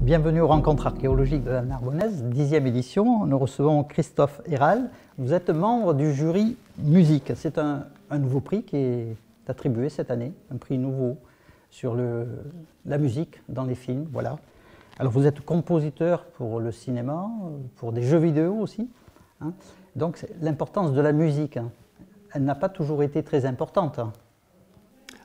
Bienvenue aux rencontres archéologiques de la Narbonnaise, 10e édition. Nous recevons Christophe Héral. Vous êtes membre du jury musique. C'est un nouveau prix qui est attribué cette année, un prix nouveau sur la musique dans les films. Voilà. Alors vous êtes compositeur pour le cinéma, pour des jeux vidéo aussi. Hein. Donc l'importance de la musique, hein, elle n'a pas toujours été très importante. Hein.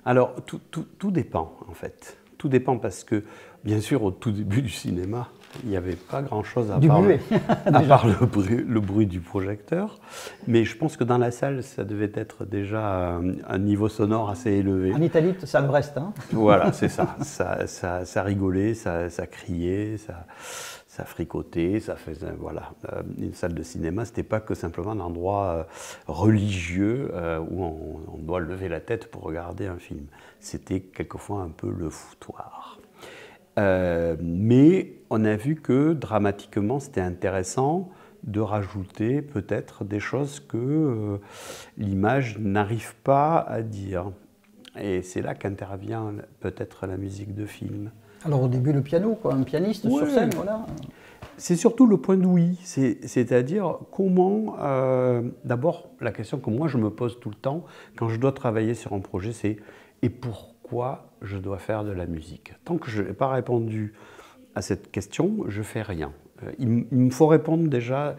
Alors tout dépend en fait. Tout dépend parce que, bien sûr, au tout début du cinéma, il n'y avait pas grand-chose à part, le bruit du projecteur. Mais je pense que dans la salle, ça devait être déjà un niveau sonore assez élevé. En Italie, ça le reste. Hein. Voilà, c'est ça. Ça rigolait, ça criait, ça fricotait, ça faisait... Voilà. Une salle de cinéma, ce n'était pas que simplement un endroit religieux où on doit lever la tête pour regarder un film. C'était quelquefois un peu le foutoir. Mais on a vu que dramatiquement, c'était intéressant de rajouter peut-être des choses que l'image n'arrive pas à dire. Et c'est là qu'intervient peut-être la musique de film. Alors au début, le piano, quoi, un pianiste sur scène, voilà. C'est surtout le point d'ouïe, c'est-à-dire comment, d'abord la question que moi je me pose tout le temps quand je dois travailler sur un projet, c'est et pourquoi je dois faire de la musique? Tant que je n'ai pas répondu à cette question, je ne fais rien. Il me faut répondre déjà,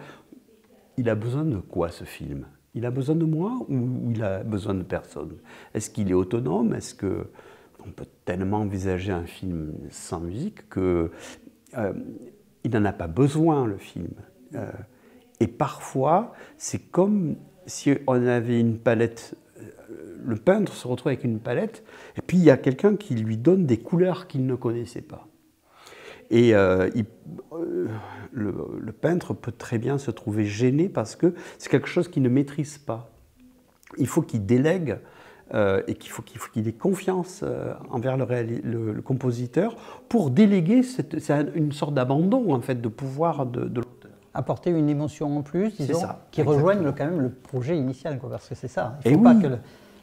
il a besoin de quoi ce film? Il a besoin de moi ou il a besoin de personne? Est-ce qu'il est autonome? Est-ce qu'on peut tellement envisager un film sans musique que il n'en a pas besoin, le film. Et parfois, c'est comme si on avait une palette. Le peintre se retrouve avec une palette, et puis il y a quelqu'un qui lui donne des couleurs qu'il ne connaissait pas. Et le peintre peut très bien se trouver gêné parce que c'est quelque chose qu'il ne maîtrise pas. Il faut qu'il délègue et qu'il ait confiance envers le compositeur pour déléguer une sorte d'abandon en fait, de pouvoir de l'auteur. Apporter une émotion en plus, disons, ça, qui rejoigne quand même le projet initial, quoi, parce que c'est ça. Il ne faut pas que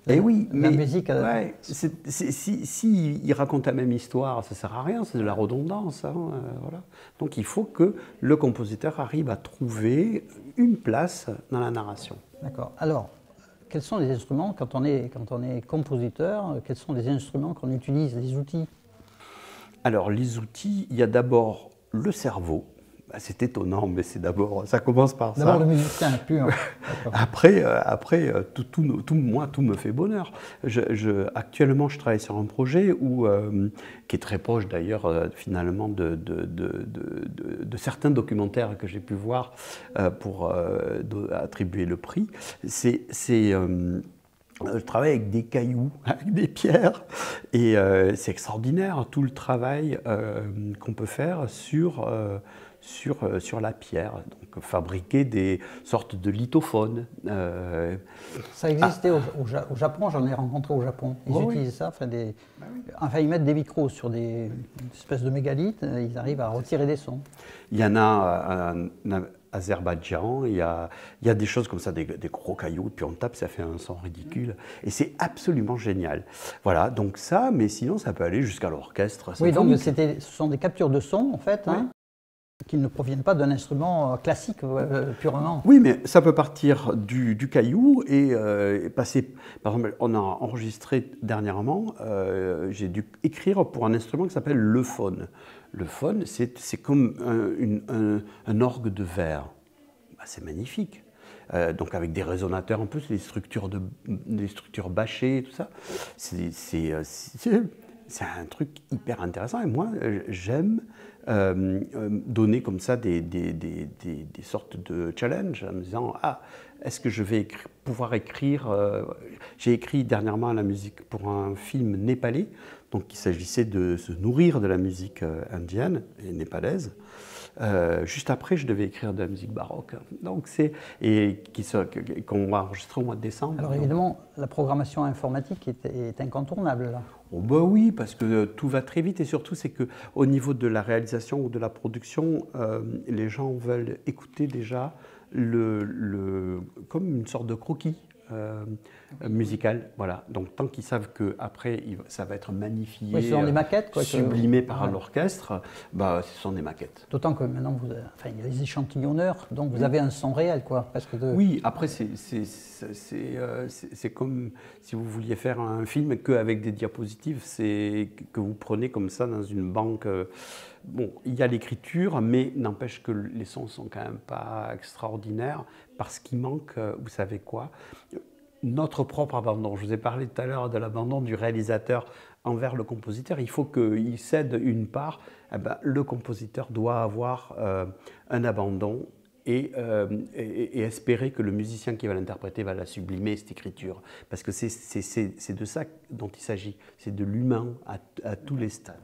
la musique... Ouais, si il raconte la même histoire, ça ne sert à rien, c'est de la redondance. Hein, voilà. Donc il faut que le compositeur arrive à trouver une place dans la narration. D'accord. Alors, quels sont les instruments, quand on est compositeur, quels sont les instruments qu'on utilise, les outils? Alors, les outils, il y a d'abord le cerveau. C'est étonnant, mais c'est d'abord, ça commence par ça. D'abord le musicien pur. Après, moi, tout me fait bonheur. Actuellement, je travaille sur un projet qui est très proche d'ailleurs, finalement, de certains documentaires que j'ai pu voir pour attribuer le prix. Je travaille avec des cailloux, avec des pierres, et c'est extraordinaire tout le travail qu'on peut faire sur la pierre, donc fabriquer des sortes de lithophones. Ça existait au Japon, j'en ai rencontré au Japon. Ils utilisent ça, enfin ils mettent des micros sur des espèces de mégalithes, ils arrivent à retirer des sons. Il y en a en Azerbaïdjan, il y a des choses comme ça, des gros cailloux, puis on tape, ça fait un son ridicule, et c'est absolument génial. Voilà, donc ça, mais sinon ça peut aller jusqu'à l'orchestre. Oui, donc ce sont des captures de son, en fait, hein, qui ne proviennent pas d'un instrument classique purement. Oui, mais ça peut partir du caillou et passer... Par exemple, on a enregistré dernièrement, j'ai dû écrire pour un instrument qui s'appelle le phone. Le phone, c'est comme un orgue de verre. Bah, c'est magnifique. Donc avec des résonateurs en plus, des structures bâchées, tout ça. C'est un truc hyper intéressant. Et moi, j'aime donner comme ça des sortes de challenges en me disant « Ah, est-ce que je vais pouvoir écrire ?» J'ai écrit dernièrement la musique pour un film népalais, donc il s'agissait de se nourrir de la musique indienne et népalaise. Juste après, je devais écrire de la musique baroque, donc qu'on va enregistrer au mois de décembre. Alors évidemment, la programmation informatique est incontournable là. Oh bah oui, parce que tout va très vite et surtout c'est qu'au niveau de la réalisation ou de la production, les gens veulent écouter déjà comme une sorte de croquis. musicale. Voilà. Donc tant qu'ils savent qu'après, ça va être magnifié, oui, ce sont des maquettes, quoi, sublimé par l'orchestre, bah, ce sont des maquettes. D'autant que maintenant, il y a les échantillonneurs, donc vous avez un son réel, quoi, presque de... Oui, après, c'est comme si vous vouliez faire un film qu'avec des diapositives, que vous prenez comme ça dans une banque. Bon, il y a l'écriture, mais n'empêche que les sons sont quand même pas extraordinaires, parce qu'il manque, vous savez quoi, notre propre abandon. Je vous ai parlé tout à l'heure de l'abandon du réalisateur envers le compositeur. Il faut qu'il cède une part. Eh ben, le compositeur doit avoir un abandon et espérer que le musicien qui va l'interpréter va la sublimer, cette écriture. Parce que c'est de ça dont il s'agit. C'est de l'humain à tous les stades.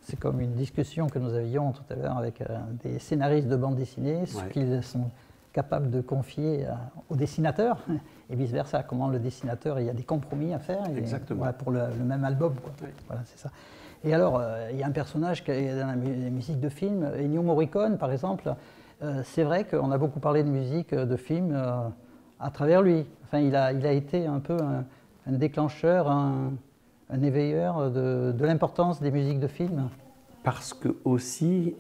C'est comme une discussion que nous avions tout à l'heure avec des scénaristes de bande dessinée, ce qu'ils sont capables de confier au dessinateur, et vice-versa, comment le dessinateur, il y a des compromis à faire. Exactement. Voilà, pour le même album, quoi. Oui. Voilà, c'est ça. Et alors, il y a un personnage qui est dans la musique de film, Ennio Morricone, par exemple. C'est vrai qu'on a beaucoup parlé de musique de film à travers lui. Enfin, il a été un peu un déclencheur, un éveilleur de l'importance des musiques de film. Parce que aussi,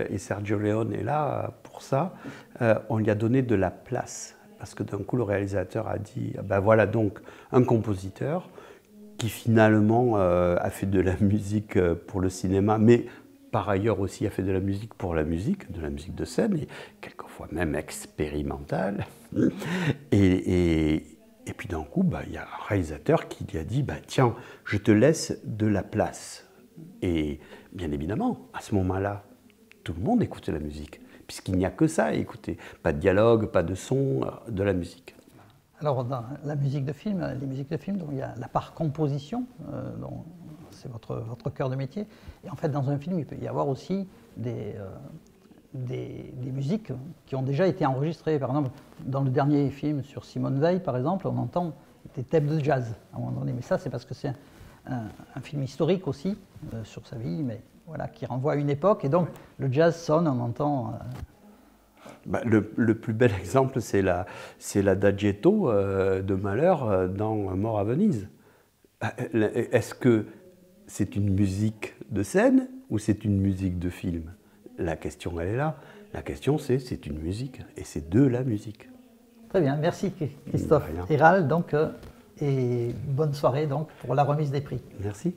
et Sergio Leone est là pour ça, on lui a donné de la place. Parce que d'un coup, le réalisateur a dit, ben voilà donc un compositeur qui finalement a fait de la musique pour le cinéma, mais par ailleurs aussi a fait de la musique pour la musique, de la musique de scène, et quelquefois même expérimentale. Et puis d'un coup, bah, y a un réalisateur qui lui a dit, bah, tiens, je te laisse de la place. Et bien évidemment, à ce moment-là, tout le monde écoutait la musique, puisqu'il n'y a que ça à écouter. Pas de dialogue, pas de son, de la musique. Alors, dans la musique de film, les musiques de film, donc, il y a la part composition, c'est votre cœur de métier. Et en fait, dans un film, il peut y avoir aussi des musiques qui ont déjà été enregistrées. Par exemple, dans le dernier film sur Simone Veil, par exemple, on entend des thèmes de jazz à un moment donné. Mais ça, c'est parce que c'est un film historique aussi, sur sa vie, mais voilà, qui renvoie à une époque. Et donc, le jazz sonne, on entend... Bah, le plus bel exemple, c'est l'Adagietto de Mahler dans Mort à Venise. Est-ce que c'est une musique de scène ou c'est une musique de film? La question, elle est là. La question, c'est une musique, et c'est de la musique. Très bien, merci Christophe Hérald, donc, et bonne soirée donc, pour la remise des prix. Merci.